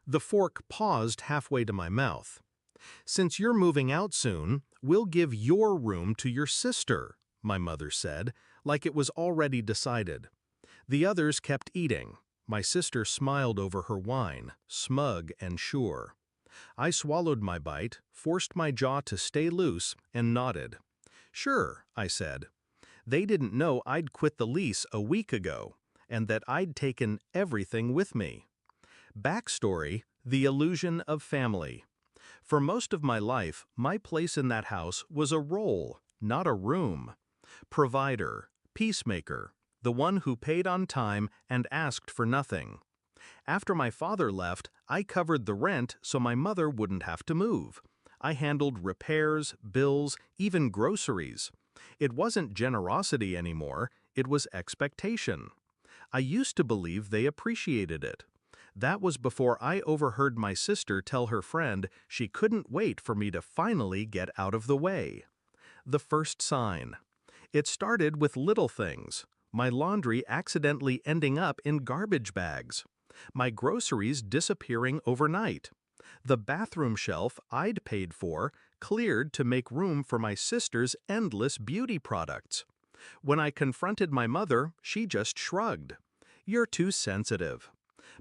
The fork paused halfway to my mouth. "Since you're moving out soon, we'll give your room to your sister," my mother said, like it was already decided. The others kept eating. My sister smiled over her wine, smug and sure. I swallowed my bite, forced my jaw to stay loose, and nodded. "Sure," I said. They didn't know I'd quit the lease a week ago, and that I'd taken everything with me. Backstory: the illusion of family. For most of my life, my place in that house was a role, not a room. Provider, peacemaker, the one who paid on time and asked for nothing. After my father left, I covered the rent so my mother wouldn't have to move. I handled repairs, bills, even groceries. It wasn't generosity anymore, it was expectation. I used to believe they appreciated it. That was before I overheard my sister tell her friend she couldn't wait for me to finally get out of the way. The first sign. It started with little things. My laundry accidentally ending up in garbage bags. My groceries disappearing overnight. The bathroom shelf I'd paid for cleared to make room for my sister's endless beauty products. When I confronted my mother, she just shrugged. "You're too sensitive."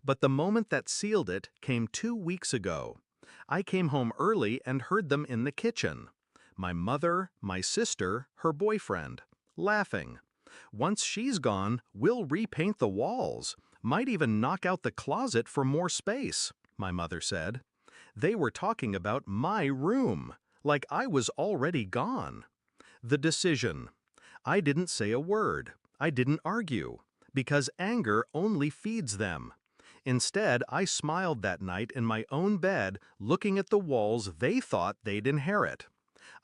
But the moment that sealed it came 2 weeks ago. I came home early and heard them in the kitchen. My mother, my sister, her boyfriend, laughing. "Once she's gone, we'll repaint the walls. Might even knock out the closet for more space," my mother said. They were talking about my room, like I was already gone. The decision. I didn't say a word. I didn't argue, because anger only feeds them. Instead, I smiled that night in my own bed, looking at the walls they thought they'd inherit.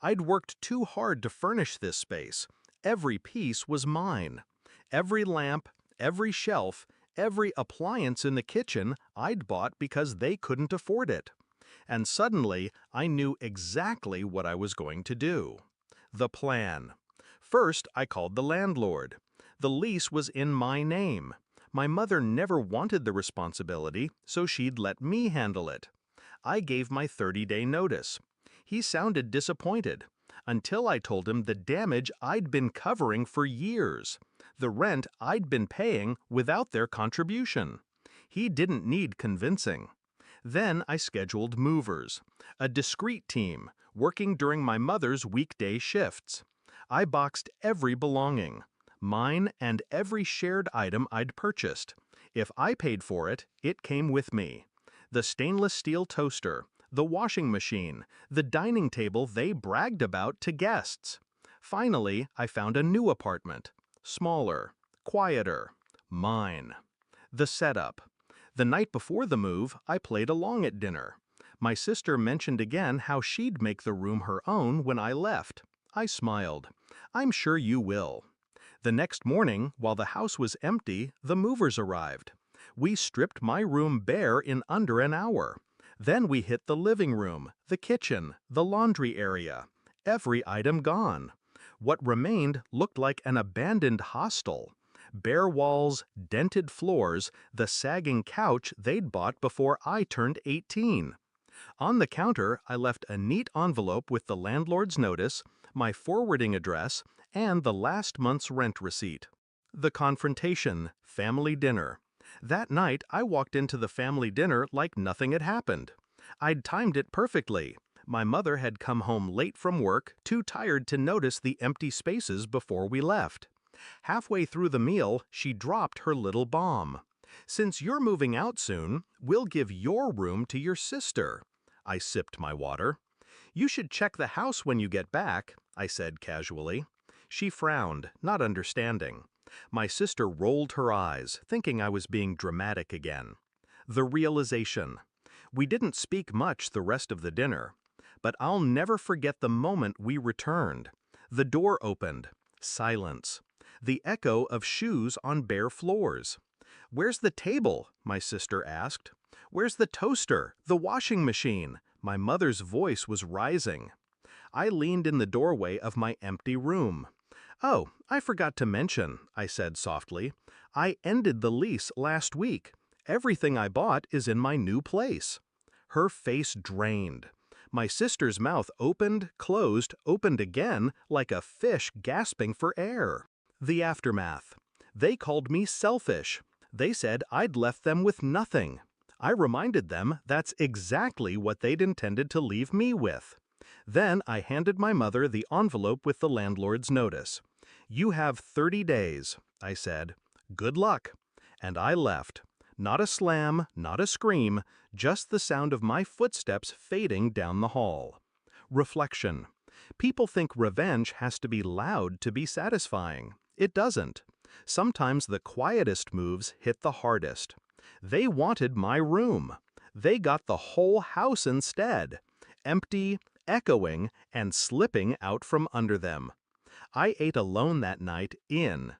I'd worked too hard to furnish this space. Every piece was mine. Every lamp, every shelf, every appliance in the kitchen I'd bought because they couldn't afford it. And suddenly, I knew exactly what I was going to do. The plan. First, I called the landlord. The lease was in my name. My mother never wanted the responsibility, so she'd let me handle it. I gave my 30-day notice. He sounded disappointed, until I told him the damage I'd been covering for years, the rent I'd been paying without their contribution. He didn't need convincing. Then I scheduled movers, a discreet team, working during my mother's weekday shifts. I boxed every belonging, mine and every shared item I'd purchased. If I paid for it, it came with me. The stainless steel toaster, the washing machine, the dining table they bragged about to guests. Finally, I found a new apartment. Smaller, quieter, mine. The setup. The night before the move, I played along at dinner. My sister mentioned again how she'd make the room her own when I left. I smiled. "I'm sure you will." The next morning, while the house was empty, the movers arrived. We stripped my room bare in under an hour. Then we hit the living room, the kitchen, the laundry area. Every item gone. What remained looked like an abandoned hostel. Bare walls, dented floors, the sagging couch they'd bought before I turned 18. On the counter, I left a neat envelope with the landlord's notice, my forwarding address, and the last month's rent receipt. The confrontation, family dinner. That night, I walked into the family dinner like nothing had happened. I'd timed it perfectly. My mother had come home late from work, too tired to notice the empty spaces before we left. Halfway through the meal, she dropped her little bomb. "Since you're moving out soon, we'll give your room to your sister." I sipped my water. "You should check the house when you get back," I said casually. She frowned, not understanding. My sister rolled her eyes, thinking I was being dramatic again. The realization. We didn't speak much the rest of the dinner, but I'll never forget the moment we returned. The door opened. Silence. The echo of shoes on bare floors. "Where's the table?" my sister asked. "Where's the toaster, the washing machine?" My mother's voice was rising. I leaned in the doorway of my empty room. "Oh, I forgot to mention," I said softly. "I ended the lease last week. Everything I bought is in my new place." Her face drained. My sister's mouth opened, closed, opened again, like a fish gasping for air. The aftermath. They called me selfish. They said I'd left them with nothing. I reminded them that's exactly what they'd intended to leave me with. Then I handed my mother the envelope with the landlord's notice. "You have 30 days," I said. "Good luck." And I left. Not a slam, not a scream, just the sound of my footsteps fading down the hall. Reflection. People think revenge has to be loud to be satisfying. It doesn't. Sometimes the quietest moves hit the hardest. They wanted my room. They got the whole house instead. Empty, echoing, and slipping out from under them. I ate alone that night in